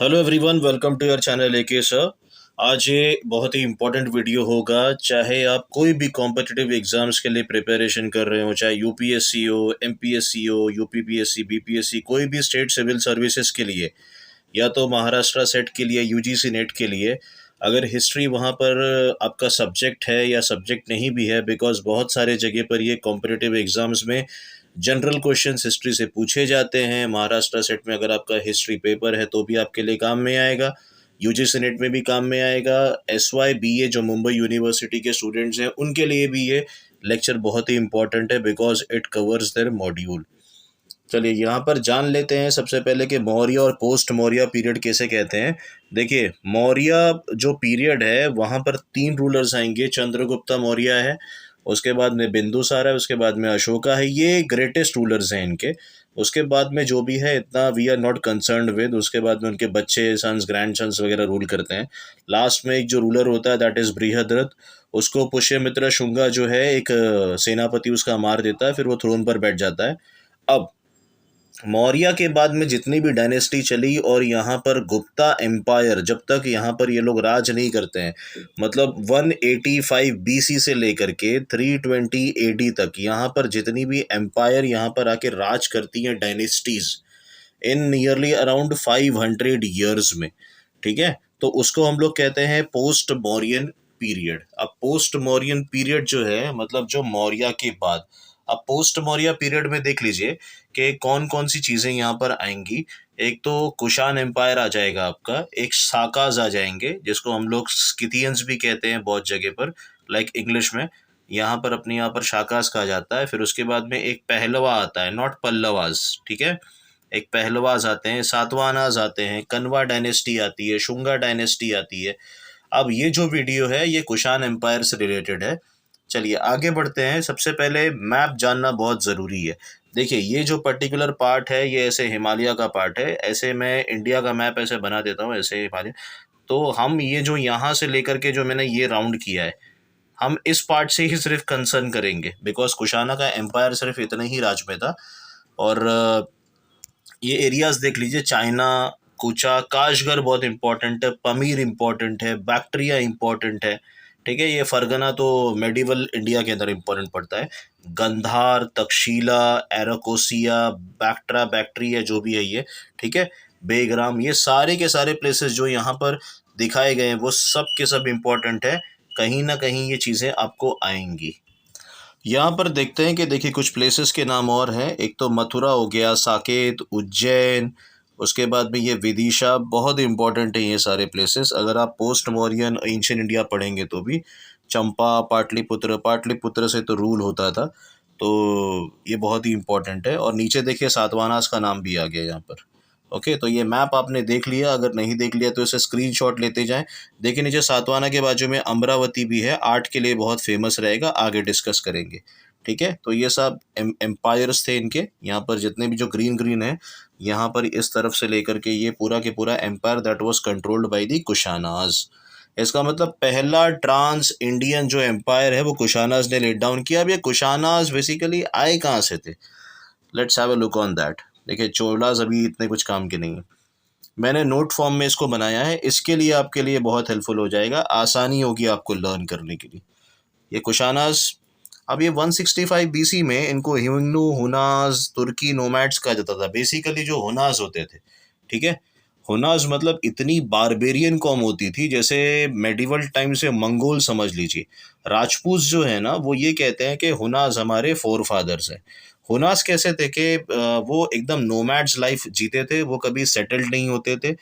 Hello everyone, welcome to your channel AK sir. आज ये बहुत ही इम्पोर्टेंट वीडियो होगा। चाहे आप कोई भी कॉम्पिटिटिव एग्जाम्स के लिए प्रिपरेशन कर रहे हो, चाहे यूपीएससी हो, एमपीएससी हो, यूपीपीएससी, बीपीएससी, कोई भी स्टेट सिविल सर्विसेज के लिए, या तो महाराष्ट्र सेट के लिए, यूजीसी नेट के लिए, अगर हिस्ट्री वहाँ पर आपका सब्जेक्ट है या सब्जेक्ट नहीं भी है, बिकॉज बहुत सारे जगह पर ये कॉम्पिटिटिव एग्जाम्स में जनरल क्वेश्चंस हिस्ट्री से पूछे जाते हैं। महाराष्ट्र सेट में अगर आपका हिस्ट्री पेपर है तो भी आपके लिए काम में आएगा, यूजीसी नेट में भी काम में आएगा। एसवाई बीए जो मुंबई यूनिवर्सिटी के स्टूडेंट्स हैं उनके लिए भी ये लेक्चर बहुत ही इंपॉर्टेंट है, because it covers their module. चलिए यहाँ पर जान लेते हैं सबसे पहले कि मौर्य और पोस्ट मौर्य पीरियड कैसे कहते हैं। देखिए, मौर्य जो पीरियड है वहाँ पर तीन रूलर्स आएंगे। चंद्रगुप्ता मौर्य है, उसके बाद में बिंदुसार है, उसके बाद में अशोका है। ये ग्रेटेस्ट रूलर्स हैं इनके। उसके बाद में जो भी है इतना we are not concerned with. उसके बाद में उनके बच्चे, सन्स, ग्रैंड सन्स वगैरह रूल करते हैं। लास्ट में एक जो रूलर होता है दैट इज़ बृहद्रथ। उसको पुष्यमित्र शुंगा जो है एक सेनापति उसका मार देता है, फिर वो थ्रोन पर बैठ जाता है। अब मौर्य के बाद में जितनी भी डायनेस्टी चली और यहाँ पर गुप्ता एम्पायर, जब तक यहाँ पर ये लोग राज नहीं करते हैं, मतलब 185 बीसी से लेकर के 320 एडी तक यहाँ पर जितनी भी एम्पायर यहाँ पर आके राज करती हैं डायनेस्टीज, इन नियरली अराउंड 500 ईयर्स में, ठीक है, तो उसको हम लोग कहते हैं पोस्ट मौर्यन पीरियड। अब पोस्ट मौर्यन पीरियड जो है मतलब जो मौर्य के बाद, अब पोस्ट मौर्य पीरियड में देख लीजिए कि कौन कौन सी चीज़ें यहाँ पर आएंगी। एक तो कुषाण एम्पायर आ जाएगा आपका, एक साकाज आ जाएंगे जिसको हम लोग स्किथियंस भी कहते हैं बहुत जगह पर, लाइक इंग्लिश में। यहाँ पर अपने यहाँ पर शाकाज कहा जाता है। फिर उसके बाद में एक पहलवा आता है, नॉट पल्लवाज, ठीक है। एक पहलवाज आते हैं, सातवानाज आते हैं, कनवा डायनेस्टी आती है, शुंगा डायनेस्टी आती है। अब ये जो वीडियो है ये कुषाण एम्पायर से रिलेटेड है। चलिए आगे बढ़ते हैं। सबसे पहले मैप जानना बहुत ज़रूरी है। देखिए, ये जो पर्टिकुलर पार्ट है ये ऐसे हिमालय का पार्ट है। ऐसे मैं इंडिया का मैप ऐसे बना देता हूँ, ऐसे हिमालय। तो हम ये जो यहाँ से लेकर के जो मैंने ये राउंड किया है, हम इस पार्ट से ही सिर्फ कंसर्न करेंगे, बिकॉज कुषाणा का एम्पायर सिर्फ इतने ही राज में था। और ये एरियाज देख लीजिए, चाइना, कुचा, काशगर बहुत इंपॉर्टेंट है, पमीर इंपॉर्टेंट है, बैक्ट्रिया इंपॉर्टेंट है, ठीक है। ये फरगना तो मेडिवल इंडिया के अंदर इंपॉर्टेंट पड़ता है। गंधार, तक्षशिला, एरोकोसिया, बैक्ट्रा, बैक्ट्रिया जो भी है ये, ठीक है, बेग्राम, ये सारे के सारे प्लेसेस जो यहाँ पर दिखाए गए हैं वो सब के सब इम्पोर्टेंट है। कहीं ना कहीं ये चीज़ें आपको आएंगी। यहाँ पर देखते हैं कि देखिए कुछ प्लेसेस के नाम और हैं। एक तो मथुरा हो गया, साकेत, उज्जैन, उसके बाद में ये विदिशा, बहुत इंपॉर्टेंट है ये सारे प्लेसेस। अगर आप पोस्ट मौर्यन एंशियंट इंडिया पढ़ेंगे तो भी। चंपा, पाटलिपुत्र, पाटलिपुत्र से तो रूल होता था, तो ये बहुत ही इंपॉर्टेंट है। और नीचे देखिए सातवानास का नाम भी आ गया यहाँ पर। ओके, तो ये मैप आपने देख लिया। अगर नहीं देख लिया तो इसे स्क्रीनशॉट लेते जाएं। देखिए नीचे सातवाना के बाजू में अमरावती भी है, आर्ट के लिए बहुत फेमस रहेगा, आगे डिस्कस करेंगे, ठीक है। तो ये सब एम्पायर्स थे इनके। यहाँ पर जितने भी जो ग्रीन ग्रीन है, यहाँ पर इस तरफ से लेकर के ये पूरा के पूरा empire that was controlled by the Kushanas. इसका मतलब पहला ट्रांस इंडियन जो एम्पायर है वो कुशानाज ने लेट डाउन किया। अब ये कुशानाज बेसिकली आए कहाँ से थे, let's have a look on that. देखिए चोलाज अभी इतने कुछ काम के नहीं है, मैंने नोट फॉर्म में इसको बनाया है, इसके लिए आपके लिए बहुत हेल्पफुल हो जाएगा, आसानी होगी आपको लर्न करने के लिए। ये कुशानाज, अब ये 165 बीसी में इनको ह्यूंगनू, हुनाज, तुर्की नोमैड्स कहा जाता था। बेसिकली जो हुनाज होते थे, ठीक है, हुनाज मतलब इतनी बारबेरियन कौम होती थी, जैसे मेडिवल टाइम से मंगोल समझ लीजिए। राजपूत जो है ना वो ये कहते हैं कि हुनाज हमारे फोर फादर्स हैं। हुनास कैसे थे कि वो एकदम नोमैड्स लाइफ जीते थे, वो कभी सेटल्ड नहीं होते थे।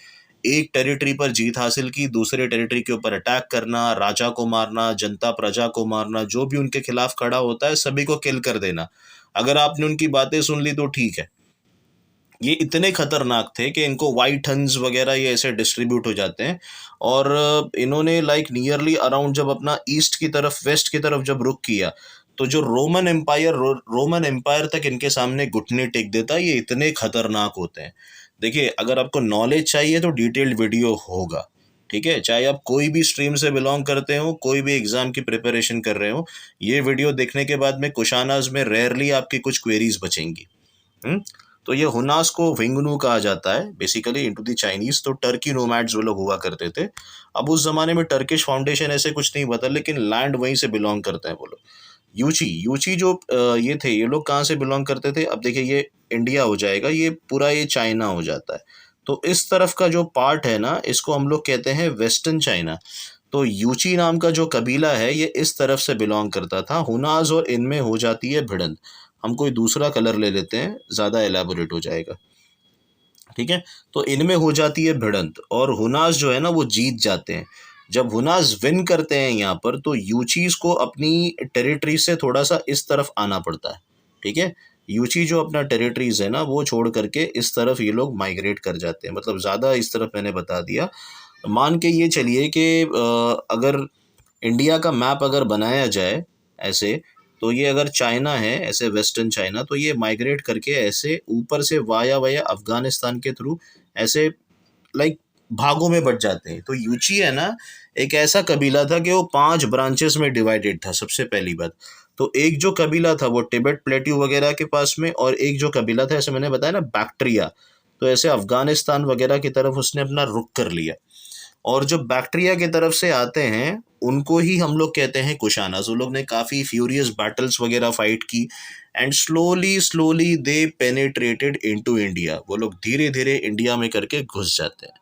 एक टेरिटरी पर जीत हासिल की, दूसरे टेरिटरी के ऊपर अटैक करना, राजा को मारना, जनता प्रजा को मारना, जो भी उनके खिलाफ खड़ा होता है सभी को किल कर देना। अगर आपने उनकी बातें सुन ली तो ठीक है। ये इतने खतरनाक थे कि इनको वाइट हंस वगैरह ये ऐसे डिस्ट्रीब्यूट हो जाते हैं। और इन्होंने लाइक नियरली अराउंड जब अपना ईस्ट की तरफ, वेस्ट की तरफ जब रुख किया, तो जो रोमन एम्पायर तक इनके सामने घुटने टेक देता है। ये इतने खतरनाक होते हैं। देखिए अगर आपको नॉलेज चाहिए तो डिटेल्ड वीडियो होगा, ठीक है। चाहे आप कोई भी स्ट्रीम से बिलोंग करते हो, कोई भी एग्जाम की प्रिपरेशन कर रहे हो, ये वीडियो देखने के बाद में कुशानाज में रेयरली आपकी कुछ क्वेरीज बचेंगी। तो ये हुनास को विंगनू कहा जाता है बेसिकली इनटू द चाइनीज। तो टर्की नोमैड्स वो लोग हुआ करते थे। अब उस जमाने में टर्किश फाउंडेशन ऐसे कुछ नहीं पता, लेकिन लैंड वहीं से बिलोंग करता है वो लोग। यूची यूची जो ये थे, ये लोग कहाँ से बिलोंग करते थे? अब देखिए ये इंडिया हो जाएगा, ये पूरा ये चाइना हो जाता है। तो इस तरफ का जो पार्ट है ना, इसको हम लोग कहते हैं वेस्टर्न चाइना। तो यूची नाम का जो कबीला है ये इस तरफ से बिलोंग करता था। हुनाज और इनमें हो जाती है भिड़ंत। हम कोई दूसरा कलर ले लेते हैं, ज़्यादा एलैबोरेट हो जाएगा, ठीक है। तो इनमें हो जाती है भिड़ंत और हुनास जो है ना वो जीत जाते हैं। जब हुनास विन करते हैं यहाँ पर, तो यूचीज को अपनी टेरिटरी से थोड़ा सा इस तरफ आना पड़ता है, ठीक है। यूची जो अपना टेरिटरीज है ना वो छोड़ करके इस तरफ ये लोग माइग्रेट कर जाते हैं। मतलब ज़्यादा इस तरफ मैंने बता दिया। मान के ये चलिए कि अगर इंडिया का मैप अगर बनाया जाए ऐसे, तो ये अगर चाइना है ऐसे वेस्टर्न चाइना, तो ये माइग्रेट करके ऐसे ऊपर से वाया वाया अफगानिस्तान के थ्रू ऐसे लाइक भागों में बट जाते हैं। तो यूची है ना एक ऐसा कबीला था कि वो 5 ब्रांचेस में डिवाइडेड था। सबसे पहली बात तो एक जो कबीला था वो तिब्बत प्लेट्यू वगैरह के पास में, और एक जो कबीला था ऐसे मैंने बताया ना बैक्ट्रिया, तो ऐसे अफगानिस्तान वगैरह की तरफ उसने अपना रुख कर लिया। और जो बैक्टीरिया की तरफ से आते हैं उनको ही हम लोग कहते हैं कुशानास। वो लोग ने काफ़ी फ्यूरियस बैटल्स वगैरह फाइट की and slowly slowly they penetrated into India. वो लोग धीरे धीरे इंडिया में करके घुस जाते हैं,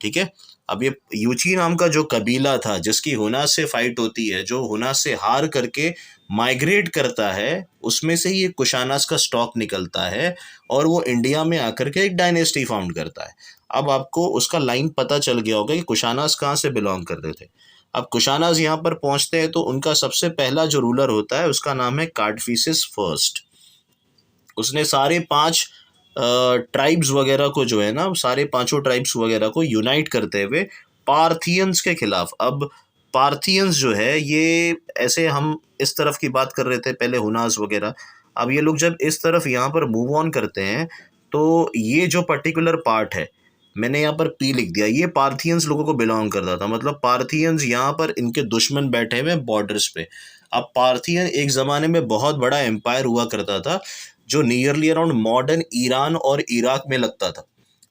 ठीक है। अब ये यूची नाम का जो कबीला था जिसकी हुनास से फाइट होती है, जो हुनास से हार करके माइग्रेट करता है, उसमें से ही ये कुशानास का स्टॉक निकलता है और वो इंडिया में आकर के एक डायनेस्टी फाउंड करता है। अब आपको उसका लाइन पता चल गया होगा कि कुशानास कहाँ से बिलोंग कर रहे थे। अब कुशानास यहाँ पर पहुँचते हैं तो उनका सबसे पहला जो रूलर होता है उसका नाम है कार्डफिसिस फर्स्ट। उसने सारे 5 ट्राइब्स वगैरह को जो है ना, सारे पांचों ट्राइब्स वगैरह को यूनाइट करते हुए पार्थियंस के खिलाफ। अब पार्थियंस जो है ये ऐसे हम इस तरफ की बात कर रहे थे पहले हुनास वगैरह। अब ये लोग जब इस तरफ यहाँ पर मूव ऑन करते हैं तो ये जो पर्टिकुलर पार्ट है, मैंने यहाँ पर पी लिख दिया, ये पार्थियंस लोगों को बिलोंग करता था। मतलब पार्थियंस यहाँ पर इनके दुश्मन बैठे हुए बॉर्डर्स पे। अब पार्थियन एक ज़माने में बहुत बड़ा एम्पायर हुआ करता था जो नियरली अराउंड मॉडर्न ईरान और इराक में लगता था,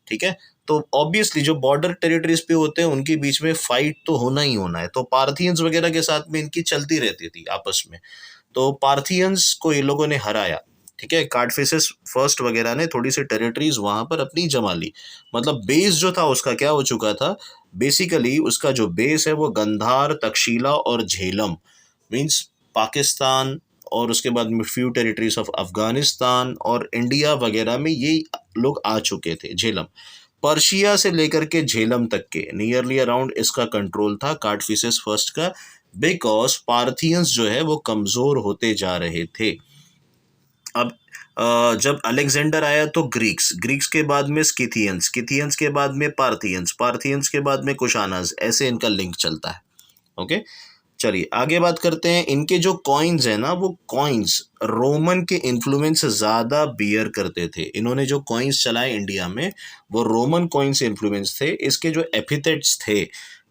ठीक है। तो ऑब्वियसली जो बॉर्डर टेरिटरीज पे होते हैं उनके बीच में फाइट तो होना ही होना है। तो पार्थियंस वगैरह के साथ में इनकी चलती रहती थी आपस में। तो पार्थियंस को ये लोगों ने हराया, ठीक है। कार्डफिसिस फर्स्ट वगैरह ने थोड़ी सी टेरिटरीज वहां पर अपनी जमा ली। मतलब बेस जो था उसका क्या हो चुका था, बेसिकली उसका जो बेस है वो गंधार, तक्षशिला और झेलम मीन्स पाकिस्तान, और उसके बाद फ्यू टेरिटरीज ऑफ अफगानिस्तान और इंडिया वगैरह में ये लोग आ चुके थे। झेलम पर्शिया से लेकर के झेलम तक के नियरली अराउंड इसका कंट्रोल था कार्डफिसिस फर्स्ट का, बिकॉज पार्थियंस जो है वो कमज़ोर होते जा रहे थे। अब जब अलेक्जेंडर आया तो ग्रीक्स, ग्रीक्स के बाद में स्किथियंस, स्किथियंस के बाद में पार्थियंस, पार्थियंस के बाद में कुशानास, ऐसे इनका लिंक चलता है। ओके, चलिए आगे बात करते हैं। इनके जो कॉइन्स हैं ना, वो कॉइन्स रोमन के इन्फ्लुएंस से ज़्यादा बियर करते थे। इन्होंने जो कॉइन्स चलाए इंडिया में वो रोमन कॉइन से इन्फ्लुएंस थे। इसके जो एपिथेट्स थे,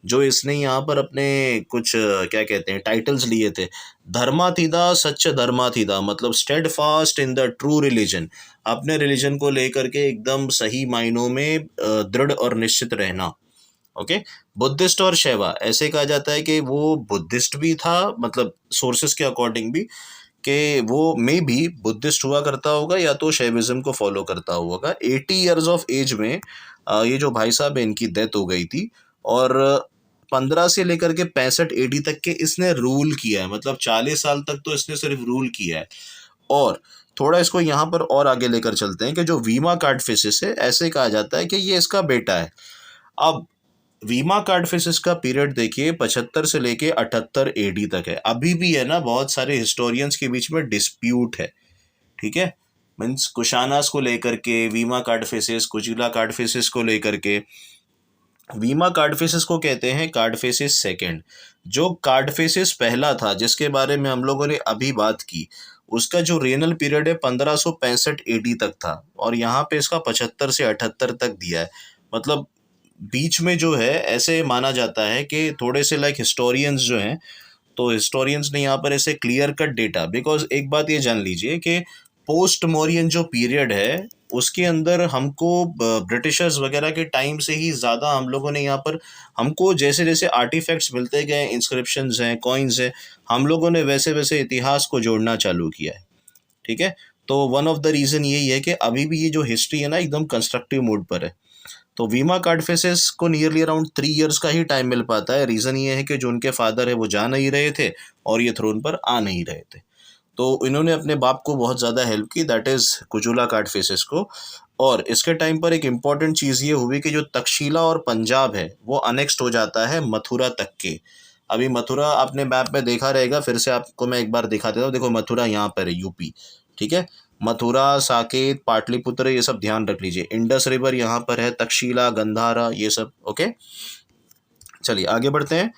जो इसने यहाँ पर अपने कुछ क्या कहते हैं टाइटल्स लिए थे, धर्मातिदा, सच्च धर्मातिदा, मतलब steadfast in the true religion, अपने रिलीजन को लेकर के एकदम सही मायनों में दृढ़ और निश्चित रहना। ओके, बुद्धिस्ट और शैवा, ऐसे कहा जाता है कि वो बुद्धिस्ट भी था, मतलब सोर्सेस के अकॉर्डिंग भी, कि वो मे भी बुद्धिस्ट हुआ करता होगा या तो शैविज्म को फॉलो करता होगा। 80 ईयर्स ऑफ एज में ये जो भाई साहब है इनकी डेथ हो गई थी, और 15 से लेकर के 65 एडी तक के इसने रूल किया है। मतलब 40 साल तक तो इसने सिर्फ रूल किया है। और थोड़ा इसको यहाँ पर और आगे लेकर चलते हैं कि जो वीमा कार्डफिसिस है, ऐसे कहा जाता है कि ये इसका बेटा है। अब वीमा कार्डफिसिस का पीरियड देखिए 75 से लेके 78 एडी तक है। अभी भी है ना बहुत सारे हिस्टोरियंस के बीच में डिस्प्यूट है, ठीक है। मीन्स कुशानास को लेकर के, वीमा कार्डफिसिस, कुजिला कार्डफिसिस को लेकर के। वीमा कार्डफिसिस को कहते हैं कार्डफिसिस सेकंड। जो कार्डफिसिस पहला था जिसके बारे में हम लोगों ने अभी बात की, उसका जो रेनल पीरियड है 1565 एडी तक था, और यहाँ पे इसका 75 से 78 तक दिया है। मतलब बीच में जो है ऐसे माना जाता है कि थोड़े से लाइक हिस्टोरियंस जो हैं, तो हिस्टोरियंस ने यहाँ पर ऐसे क्लियर कट डेटा, बिकॉज एक बात ये जान लीजिए कि पोस्ट मौर्यन जो पीरियड है उसके अंदर हमको ब्रिटिशर्स वगैरह के टाइम से ही ज़्यादा हम लोगों ने यहाँ पर, हमको जैसे जैसे आर्टिफैक्ट्स मिलते गए, इंस्क्रिप्शंस हैं, कॉइन्स हैं, हम लोगों ने वैसे वैसे इतिहास को जोड़ना चालू किया है। ठीक है। तो वन ऑफ द रीज़न यही है कि अभी भी ये जो हिस्ट्री है ना एकदम कंस्ट्रक्टिव मोड पर है। तो वीमा कार्डफेसेस को नियरली अराउंड 3 इयर्स का ही टाइम मिल पाता है। रीज़न ये है कि जो उनके फादर है वो जा नहीं रहे थे और ये थ्रोन पर आ नहीं रहे थे। तो इन्होंने अपने बाप को बहुत ज़्यादा हेल्प की, दैट इज़ कुजुला कार्डफेसेस को। और इसके टाइम पर एक इम्पॉर्टेंट चीज़ ये हुई कि जो तक्षशिला और पंजाब है वो अनेक्स्ड हो जाता है मथुरा तक के। अभी मथुरा आपने मैप में देखा रहेगा, फिर से आपको मैं एक बार दिखा देता हूँ। देखो मथुरा यहाँ पर है, यूपी। ठीक है। मथुरा, साकेत, पाटलिपुत्र, ये सब ध्यान रख लीजिए। इंडस रिवर यहाँ पर है, तक्षशिला, गंधारा, ये सब। ओके, चलिए आगे बढ़ते हैं।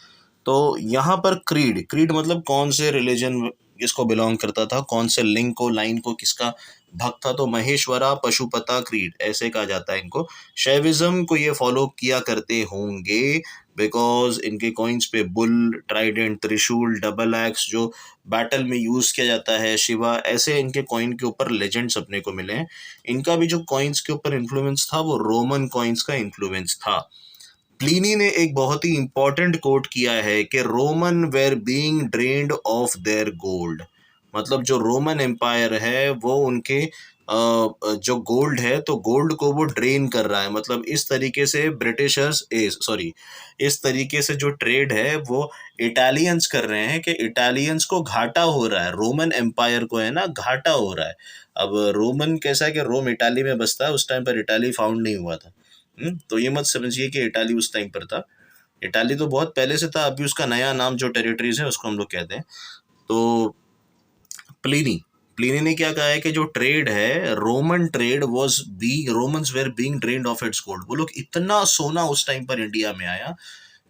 तो यहाँ पर क्रीड, क्रीड मतलब कौन से रिलीजन किसको बिलोंग करता था, कौन से लिंग को, लाइन को, किसका भक्त था, तो महेश्वरा पशुपता क्रीड ऐसे कहा जाता है इनको। शैविज्म को ये फॉलो किया करते होंगे बिकॉज इनके कॉइन्स पे बुल, ट्राइडेंट, त्रिशूल, डबल एक्स जो बैटल में यूज किया जाता है, शिवा, ऐसे इनके कॉइन के ऊपर लेजेंड्स अपने को मिले हैं। इनका भी जो कॉइन्स के ऊपर इन्फ्लुएंस था वो रोमन कॉइन्स का इन्फ्लुएंस था। प्लीनी ने एक बहुत ही इंपॉर्टेंट कोट किया है कि Roman were being drained of their gold. मतलब जो रोमन एम्पायर है वो उनके जो गोल्ड है, तो गोल्ड को वो ड्रेन कर रहा है। मतलब इस तरीके से ब्रिटिशर्स सॉरी, इस तरीके से जो ट्रेड है वो इटालियंस कर रहे हैं कि इटालियंस को घाटा हो रहा है, रोमन एम्पायर को है ना घाटा हो रहा है। अब रोमन कैसा है कि रोम इटाली में बसता है, उस टाइम पर इटाली फाउंड नहीं हुआ था। तो ये मत समझिए कि इटाली उस टाइम पर था। इटाली तो बहुत पहले से था, अभी उसका नया नाम जो टेरिटरीज है उसको हम लोग कहते हैं। तो प्लिनी प्लिनी ने क्या कहा है कि जो ट्रेड है, Roman trade was be Romans were being drained of its gold. वो लोग इतना सोना उस टाइम पर इंडिया में आया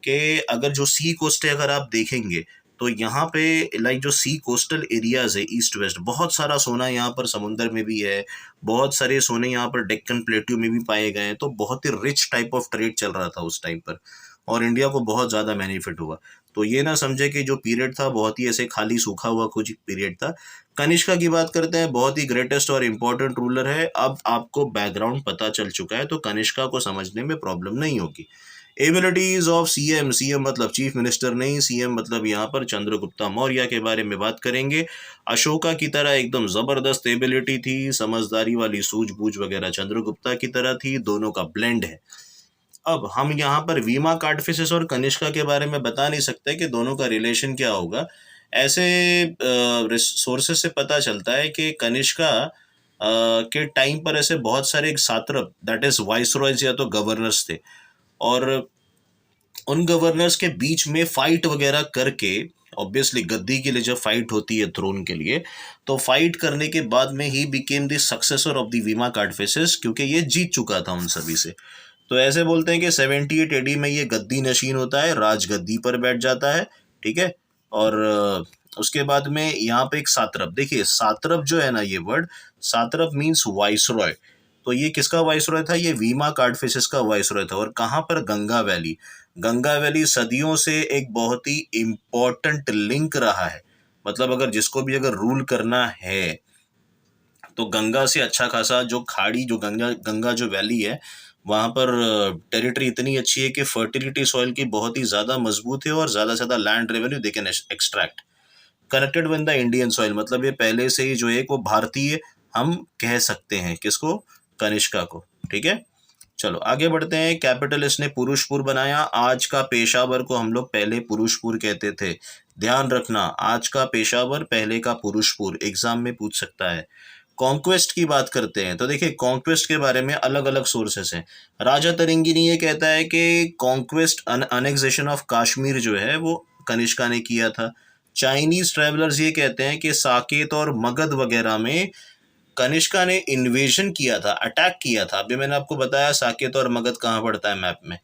कि अगर जो सी कोस्ट है अगर आप देखेंगे तो यहाँ पे लाइक जो सी कोस्टल एरियाज है ईस्ट वेस्ट, बहुत सारा सोना यहाँ पर समुंदर में भी है, बहुत सारे सोने यहाँ पर डेक्कन प्लेट्यू में भी पाए गए हैं। तो बहुत ही रिच टाइप ऑफ ट्रेड चल रहा था उस टाइम पर और इंडिया को बहुत ज़्यादा बेनिफिट हुआ। तो ये ना समझे कि जो पीरियड था बहुत ही ऐसे खाली सूखा हुआ कुछ पीरियड था। कनिष्का की बात करते हैं, बहुत ही ग्रेटेस्ट और इम्पोर्टेंट रूलर है। अब आपको बैकग्राउंड पता चल चुका है तो कनिष्का को समझने में प्रॉब्लम नहीं होगी। एबिलिटीज ऑफ सीएम, सीएम मतलब चीफ मिनिस्टर नहीं, सीएम मतलब यहाँ पर चंद्रगुप्ता मौर्य के बारे में बात करेंगे। अशोका की तरह एकदम जबरदस्त एबिलिटी थी, समझदारी वाली सूझबूझ वगैरह चंद्रगुप्ता की तरह थी, दोनों का ब्लेंड है। अब हम यहाँ पर वीमा कार्डफिसेस और कनिष्का के बारे में बता नहीं सकते कि दोनों का रिलेशन क्या होगा। ऐसे सोर्सेस से पता चलता है कि कनिष्का के टाइम पर ऐसे बहुत सारे सात्रप, दैट इज वाइसरॉयज या तो गवर्नर्स थे, और उन गवर्नर्स के बीच में फाइट वगैरह करके, ऑब्वियसली गद्दी के लिए जब फाइट होती है थ्रोन के लिए, तो फाइट करने के बाद में he became the successor of the वीमा कार्डफेसेस, क्योंकि ये जीत चुका था उन सभी से। तो ऐसे बोलते हैं कि 78 एडी में ये गद्दी नशीन होता है, राज गद्दी पर बैठ जाता है। ठीक है। और उसके बाद में यहाँ पे एक सात्रप, देखिए सात्रप जो है ना, ये वर्ड सात्रप मीन्स वाइसरॉय। तो ये किसका वाइसरॉय था, ये वीमा कार्डफिसेस का वाइसरॉय था। और कहाँ पर, गंगा वैली। गंगा वैली सदियों से एक बहुत ही इम्पोर्टेंट लिंक रहा है। मतलब अगर जिसको भी अगर रूल करना है तो गंगा से अच्छा खासा जो खाड़ी, जो गंगा गंगा जो वैली है वहाँ पर टेरिटरी इतनी अच्छी है कि फर्टिलिटी सॉइल की बहुत ही ज़्यादा मजबूत है और ज़्यादा से ज़्यादा land revenue they can extract. Connected with the Indian soil, मतलब ये पहले से ही जो है वो भारतीय हम कह सकते हैं किसको, कनिष्का को। ठीक है। चलो आगे बढ़ते हैं। कैपिटल इसने पुरुषपुर बनाया। आज का पेशावर को हम लोग पहले पुरुषपुर कहते थे, ध्यान रखना, आज का पेशावर पहले का पुरुषपुर, एग्जाम में पूछ सकता है। कॉन्क्वेस्ट की बात करते हैं तो देखिए कॉन्क्वेस्ट के बारे में अलग अलग सोर्सेस हैं। राजा तरिंगिनी ये कहता है कि कॉन्क्वेस्ट, अनेक्सेशन ऑफ कश्मीर जो है वो कनिष्का ने किया था। चाइनीज ट्रैवलर्स ये कहते हैं कि साकेत और मगध वगैरह में कनिष्का ने इन्वेजन किया था, अटैक किया था। अभी मैंने आपको बताया साकेत और मगध कहाँ पड़ता है मैप में।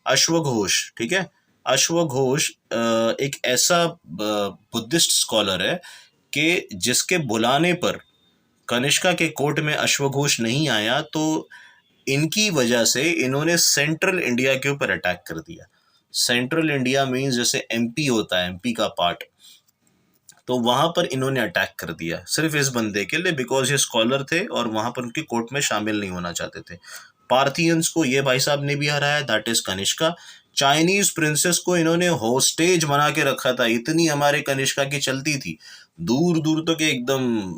अश्वघोष, ठीक है, अश्वघोष एक ऐसा बुद्धिस्ट स्कॉलर है कि जिसके बुलाने पर कनिष्का के कोर्ट में अश्वघोष नहीं आया, तो इनकी वजह से इन्होंने सेंट्रल इंडिया के ऊपर अटैक कर दिया। सेंट्रल इंडिया मीन्स जैसे एमपी होता है, एमपी का पार्ट, तो वहां पर इन्होंने अटैक कर दिया सिर्फ इस बंदे के लिए, बिकॉज ये स्कॉलर थे और वहां पर उनकी कोर्ट में शामिल नहीं होना चाहते थे। पार्थियंस को ये भाई साहब ने भी हराया, that is Kanishka. Chinese princess को इन्होंने होस्टेज बना के रखा था, इतनी हमारे कनिष्का की चलती थी, दूर दूर तक एकदम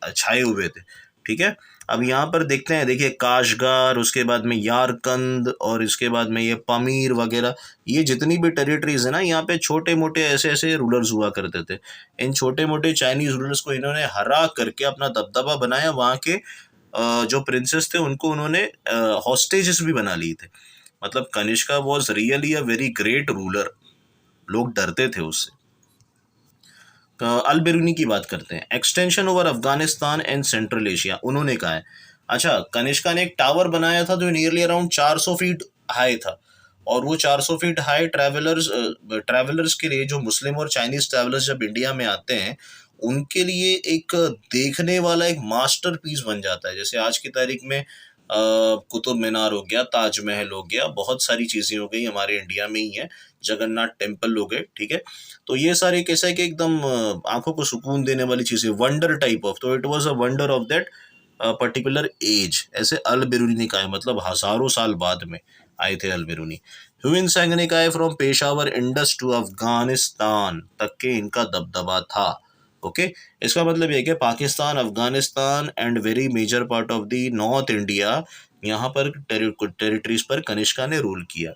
छाए हुए थे। ठीक है, अब यहाँ पर देखते हैं, देखिए काशगार, उसके बाद में यारकंद, और इसके बाद में ये पमीर वगैरह, ये जितनी भी टेरिटरीज है ना, यहाँ पे छोटे मोटे ऐसे ऐसे रूलर्स हुआ करते थे। इन छोटे मोटे चाइनीज रूलर्स को इन्होंने हरा करके अपना दबदबा बनाया। वहाँ के जो प्रिंसेस थे उनको उन्होंने हॉस्टेजेस भी बना लिए थे। मतलब Kanishka was really a very great ruler, लोग डरते थे उससे। अल बेरूनी की बात करते हैं, extension over Afghanistan and central Asia, उन्होंने कहा है। अच्छा, कनिष्का ने एक टावर बनाया था जो नियरली अराउंड 400 फीट हाई था, और वो 400 फीट हाई ट्रैवलर्स के लिए, जो मुस्लिम और चाइनीज ट्रैवलर्स जब इंडिया में आते हैं उनके लिए एक देखने वाला एक मास्टर पीस बन जाता है। जैसे आज की तारीख में कुतुब मीनार हो गया, ताजमहल हो गया, बहुत सारी चीजें हो गई हमारे इंडिया में ही है, जगन्नाथ टेम्पल हो गए। ठीक है, तो ये सारे कैसा है कि एकदम आंखों को सुकून देने वाली चीजें, वंडर टाइप ऑफ, तो it was a wonder of that particular age, ऐसे अल बेरूनी ने कहा है, मतलब हजारों साल बाद में आए थे अल बेरूनी। ह्यून सैंग ने कहा है from Peshawar Indus to Afghanistan तक के इनका दबदबा था। ओके, इसका मतलब ये कि Pakistan, Afghanistan and very major part of the north India, यहाँ पर टेरिटरीज पर कनिष्का ने रूल किया।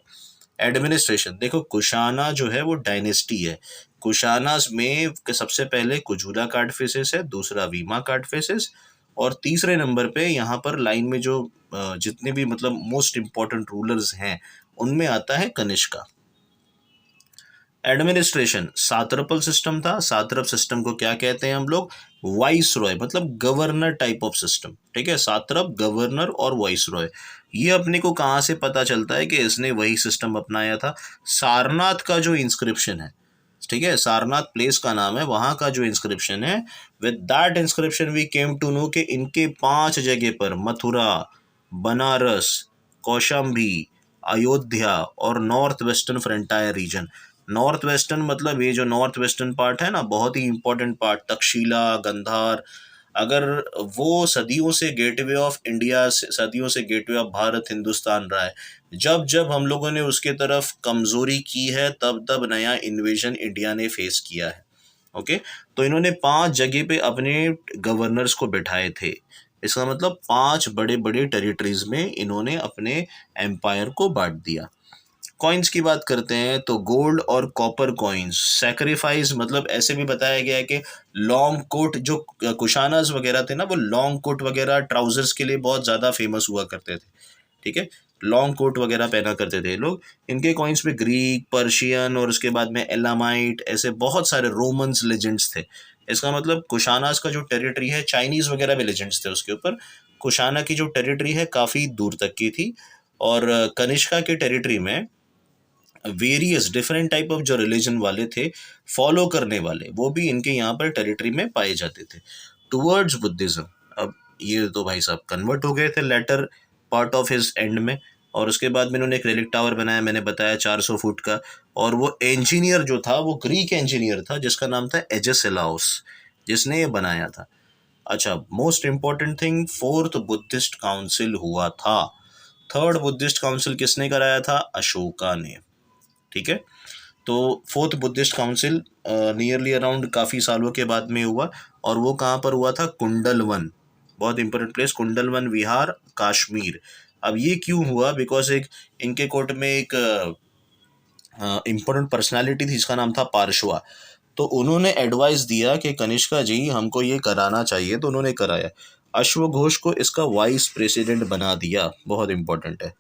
एडमिनिस्ट्रेशन देखो, कुशाना जो है वो डायनेस्टी है। कुशानास में सबसे पहले कुजूला कार्ड फेसेस है, दूसरा वीमा कार्ड फेसेस, और तीसरे नंबर पे यहाँ पर लाइन में जो जितने भी मतलब मोस्ट इंपॉर्टेंट रूलर्स हैं उनमें आता है कनिष्का। एडमिनिस्ट्रेशन सात्रपल सिस्टम था। सात्रप सिस्टम को क्या कहते हैं हम लोग? वाइस रॉय, मतलब गवर्नर टाइप ऑफ सिस्टम। ठीक है, सात्रप, गवर्नर और वाइस रॉय। ये अपने को कहाँ से पता चलता है कि इसने वही सिस्टम अपनाया था? सारनाथ का जो इंस्क्रिप्शन है, ठीक है, सारनाथ प्लेस का नाम है, वहां का जो इंस्क्रिप्शन है, with that inscription we came to know कि इनके 5 जगह पर, मथुरा, बनारस, कौशाम्बी, अयोध्या और north western frontier region. North western मतलब ये जो नॉर्थ वेस्टर्न पार्ट है ना, बहुत ही इंपॉर्टेंट पार्ट, तक्षशिला, गंधार, अगर वो सदियों से गेटवे ऑफ इंडिया, सदियों से गेटवे ऑफ भारत हिंदुस्तान रहा है। जब जब हम लोगों ने उसके तरफ कमजोरी की है, तब तब नया इन्वेजन इंडिया ने फेस किया है। ओके, तो इन्होंने 5 जगह पे अपने गवर्नर्स को बिठाए थे। इसका मतलब 5 बड़े बड़े टेरिटरीज में इन्होंने अपने एम्पायर को बांट दिया। कॉइन्स की बात करते हैं तो गोल्ड और कॉपर कॉइन्स, सैक्रिफाइस, मतलब ऐसे भी बताया गया है कि लॉन्ग कोट, जो कुशानास वगैरह थे ना, वो लॉन्ग कोट वगैरह ट्राउजर्स के लिए बहुत ज़्यादा फेमस हुआ करते थे। ठीक है, लॉन्ग कोट वगैरह पहना करते थे लोग। इनके कॉइन्स पे ग्रीक, पर्शियन और उसके बाद में एलामाइट, ऐसे बहुत सारे रोमन्स लेजेंड्स थे। इसका मतलब कुशानास का जो टेरिटरी है, चाइनीज़ वगैरह भी लेजेंड्स थे उसके ऊपर। कुशाना की जो टेरिटरी है काफ़ी दूर तक की थी, और कनिष्का के टेरिटरी में वेरियस डिफरेंट टाइप ऑफ जो रिलीजन वाले थे, फॉलो करने वाले, वो भी इनके यहाँ पर टेरिटरी में पाए जाते थे। टुवर्ड्स बुद्धिज्म, अब ये तो भाई साहब कन्वर्ट हो गए थे later part of his end में, और उसके बाद में इन्होंने एक रेलिक टावर बनाया, मैंने बताया 400 फुट का, और वो इंजीनियर जो था वो ग्रीक इंजीनियर था जिसका नाम था एजेसिलाउस, जिसने ये बनाया था। अच्छा, most important thing, fourth Buddhist council हुआ था। थर्ड बुद्धिस्ट काउंसिल किसने कराया था? अशोका ने। ठीक है, तो fourth Buddhist council nearly around काफ़ी सालों के बाद में हुआ, और वो कहाँ पर हुआ था? कुंडलवन, बहुत इंपॉर्टेंट प्लेस, कुंडलवन विहार, कश्मीर। अब ये क्यों हुआ? बिकॉज एक इनके कोर्ट में एक इम्पोर्टेंट पर्सनालिटी थी जिसका नाम था पार्शवा, तो उन्होंने एडवाइस दिया कि कनिष्का जी हमको ये कराना चाहिए, तो उन्होंने कराया। अश्वघोष को इसका वाइस प्रेसिडेंट बना दिया, बहुत इंपॉर्टेंट है।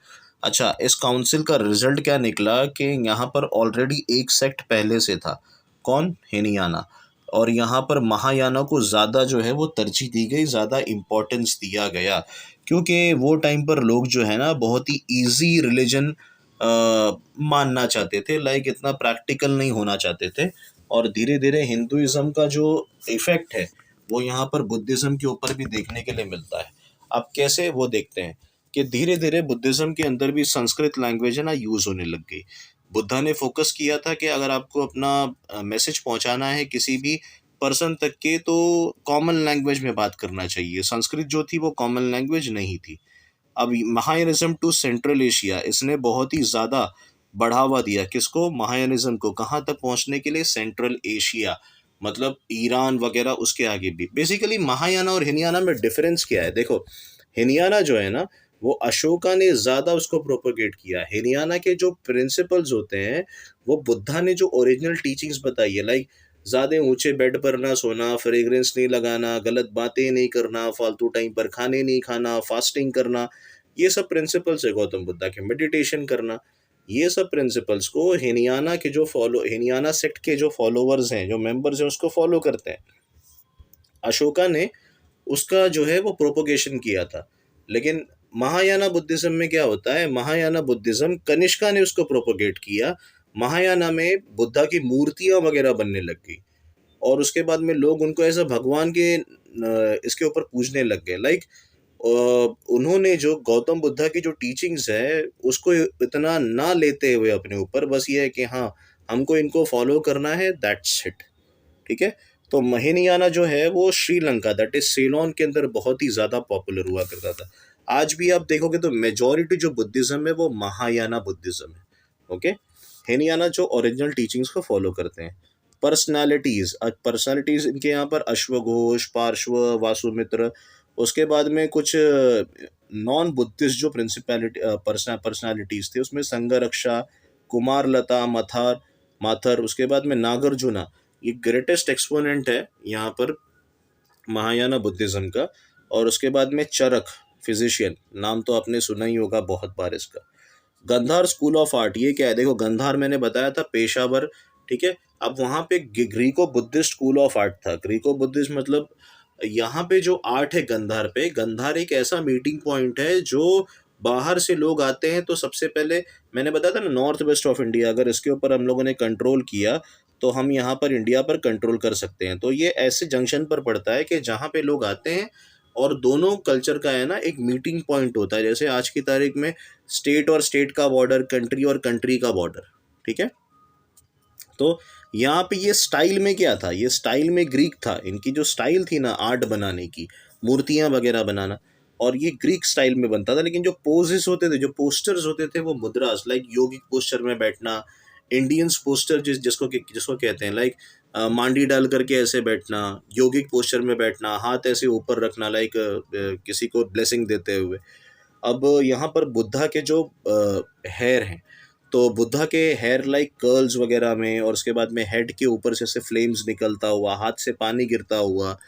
अच्छा, इस काउंसिल का रिजल्ट क्या निकला कि यहाँ पर ऑलरेडी एक सेक्ट पहले से था, कौन? हिनयाना, और यहाँ पर महायाना को ज़्यादा जो है वो तरजीह दी गई, ज़्यादा इम्पोर्टेंस दिया गया, क्योंकि वो टाइम पर लोग जो है ना बहुत ही ईजी रिलीजन मानना चाहते थे, लाइक इतना प्रैक्टिकल नहीं होना चाहते थे। और धीरे धीरे हिंदुइज्म का जो इफेक्ट है वो यहाँ पर बुद्धिज्म के ऊपर भी देखने के लिए मिलता है। अब कैसे, वो देखते हैं कि धीरे धीरे बुद्धिज्म के अंदर भी संस्कृत लैंग्वेज है ना यूज़ होने लग गई। बुद्धा ने फोकस किया था कि अगर आपको अपना मैसेज पहुंचाना है किसी भी पर्सन तक के तो कॉमन लैंग्वेज में बात करना चाहिए। संस्कृत जो थी वो कॉमन लैंग्वेज नहीं थी। अब महायानिज्म टू सेंट्रल एशिया, इसने बहुत ही ज़्यादा बढ़ावा दिया किसको, महायानिज्म को। कहाँ तक पहुँचने के लिए, सेंट्रल एशिया, मतलब ईरान वगैरह, उसके आगे भी। बेसिकली महायाना और हिनयाना में डिफरेंस क्या है, देखो। हिनयाना जो है ना, वो अशोका ने ज़्यादा उसको प्रोपोगेट किया। हिनयाना के जो प्रिंसिपल्स होते हैं, वो बुद्धा ने जो ओरिजिनल टीचिंग्स बताई है, लाइक ज़्यादा ऊंचे बेड पर ना सोना, फ्रेग्रेंस नहीं लगाना, गलत बातें नहीं करना, फालतू टाइम पर खाने नहीं खाना, फास्टिंग करना, ये सब प्रिंसिपल्स है गौतम बुद्धा के। मेडिटेशन करना, ये सब प्रिंसिपल्स को हिनयाना सेक्ट के जो फॉलोवर्स हैं, जो मेंबर्स हैं, उसको फॉलो करते हैं। अशोका ने उसका जो है वो प्रोपोगेशन किया था। लेकिन महायाना बुद्धिज्म में क्या होता है, महायाना बुद्धिज्म कनिष्का ने उसको प्रोपोगेट किया। महायाना में बुद्धा की मूर्तियां वगैरह बनने लग गई, और उसके बाद में लोग उनको ऐसा भगवान के इसके ऊपर पूजने लग गए। लाइक उन्होंने जो गौतम बुद्धा की जो टीचिंग्स है उसको इतना ना लेते हुए अपने ऊपर, बस ये है कि हाँ हमको इनको फॉलो करना है, दैट्स इट। ठीक है। तो महिनयाना जो है वो श्रीलंका, दैट इज सेलोन के अंदर बहुत ही ज़्यादा पॉपुलर हुआ करता था। आज भी आप देखोगे तो मेजॉरिटी जो बुद्धिज्म है वो महायाना बुद्धिज्म है। ओके। हिनयाना जो ओरिजिनल टीचिंग्स को फॉलो करते हैं। पर्सनालिटीज इनके यहाँ पर अश्वघोष, पार्श्व, वासुमित्र, उसके बाद में कुछ नॉन बुद्धिस्ट जो पर्सनालिटीज थे, उसमें संघरक्षा, कुमारलता, माथर, उसके बाद में नागार्जुना, ये ग्रेटेस्ट एक्सपोनेंट है यहाँ पर महायाना बुद्धिज्म का। और उसके बाद में चरक, फिजिशियन, नाम तो आपने सुना ही होगा बहुत बार इसका। गंधार स्कूल ऑफ आर्ट, ये क्या है, देखो गंधार मैंने बताया था पेशावर। ठीक है। अब वहाँ पे Greco Buddhist school of art था। ग्रीको बुद्धिस्ट मतलब यहाँ पे जो आर्ट है गंधार पे, गंधार एक ऐसा मीटिंग पॉइंट है जो बाहर से लोग आते हैं। तो सबसे पहले मैंने बताया था ना, नॉर्थ वेस्ट ऑफ इंडिया, अगर इसके ऊपर हम लोगों ने कंट्रोल किया तो हम यहाँ पर इंडिया पर कंट्रोल कर सकते हैं। तो ये ऐसे जंक्शन पर पड़ता है कि जहाँ पे लोग आते हैं और दोनों कल्चर का है ना एक मीटिंग पॉइंट होता है। जैसे आज की तारीख में स्टेट और स्टेट का बॉर्डर, कंट्री और कंट्री का बॉर्डर। ठीक है। तो यहाँ पे ये स्टाइल में क्या था, ये स्टाइल में ग्रीक था। इनकी जो स्टाइल थी ना आर्ट बनाने की, मूर्तियाँ वगैरह बनाना, और ये ग्रीक स्टाइल में बनता था। लेकिन जो पोजेस होते थे, जो पोस्टर्स होते थे, वो मुद्रास, लाइक योगिक पोस्टर में बैठना, इंडियंस पोस्टर जिसको कहते हैं, लाइक मांडी डाल करके ऐसे बैठना, योगिक पोस्टर में बैठना, हाथ ऐसे ऊपर रखना, लाइक किसी को ब्लेसिंग देते हुए। अब यहाँ पर बुद्धा के जो हेयर हैं, तो बुद्धा के हेयर लाइक कर्ल्स वगैरह में, और उसके बाद में हेड के ऊपर से फ्लेम्स निकलता हुआ, हाथ से पानी गिरता हुआ।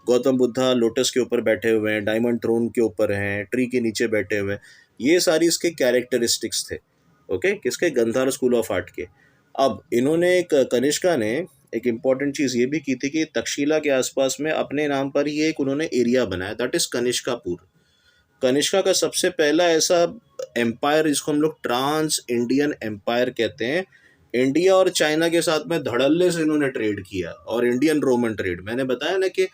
गौतम बुद्धा लोटस के ऊपर बैठे हुए हैं, डायमंड थ्रोन के ऊपर हैं, ट्री के नीचे बैठे हुए हैं। ये सारी इसके कैरेक्टरिस्टिक्स थे। ओके, किसके, गंधार स्कूल ऑफ आर्ट के। अब इन्होंने एक कनिष्का ने एक इम्पॉर्टेंट चीज़ ये भी की थी कि तक्षशिला के आसपास में अपने नाम पर ही एक उन्होंने एरिया बनाया, दैट इज़ कनिष्कापुर। कनिष्का का सबसे पहला ऐसा एम्पायर, जिसको हम लोग ट्रांस इंडियन एम्पायर कहते हैं, इंडिया और चाइना के साथ में धड़ल्ले से इन्होंने ट्रेड किया, और इंडियन रोमन ट्रेड। मैंने बताया ना कि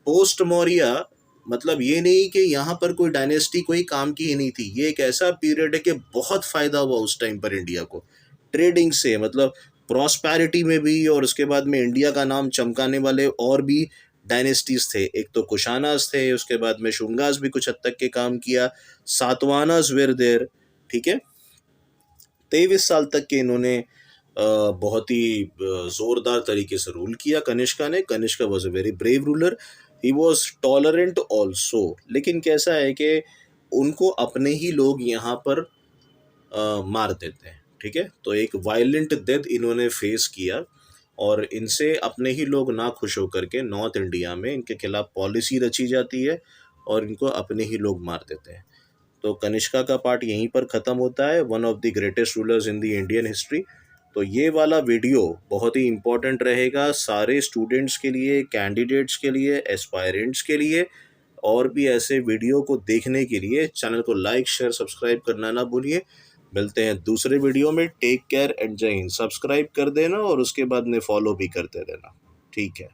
पोस्ट मौर्य, मतलब ये नहीं कि यहाँ पर कोई डायनेस्टी कोई काम की ही नहीं थी। ये एक ऐसा पीरियड है कि बहुत फायदा हुआ उस टाइम पर इंडिया को ट्रेडिंग से, मतलब प्रॉस्पेरिटी में भी, और उसके बाद में इंडिया का नाम चमकाने वाले और भी डायनेस्टीज थे। एक तो कुशानास थे, उसके बाद में शुंगास भी कुछ हद तक के काम किया, सातवानास वेर देयर। ठीक है। 23 साल तक के इन्होंने बहुत ही जोरदार तरीके से रूल किया कनिष्का ने। Kanishka was a very brave ruler, he was tolerant also. लेकिन कैसा है कि उनको अपने ही लोग यहाँ पर मार देते हैं। ठीक है। तो एक वायलेंट डेथ इन्होंने फेस किया, और इनसे अपने ही लोग ना खुश होकर के नॉर्थ इंडिया में इनके खिलाफ पॉलिसी रची जाती है, और इनको अपने ही लोग मार देते हैं। तो कनिष्का का पार्ट यहीं पर ख़त्म होता है, one of the greatest rulers in the Indian history. तो ये वाला वीडियो बहुत ही इम्पोर्टेंट रहेगा सारे स्टूडेंट्स के लिए, कैंडिडेट्स के लिए, एस्पायरेंट्स के लिए। और भी ऐसे वीडियो को देखने के लिए चैनल को लाइक, शेयर, सब्सक्राइब करना ना भूलिए। मिलते हैं दूसरे वीडियो में। टेक केयर एंड जय हिंद। सब्सक्राइब कर देना और उसके बाद में फॉलो भी करते रहना। ठीक है।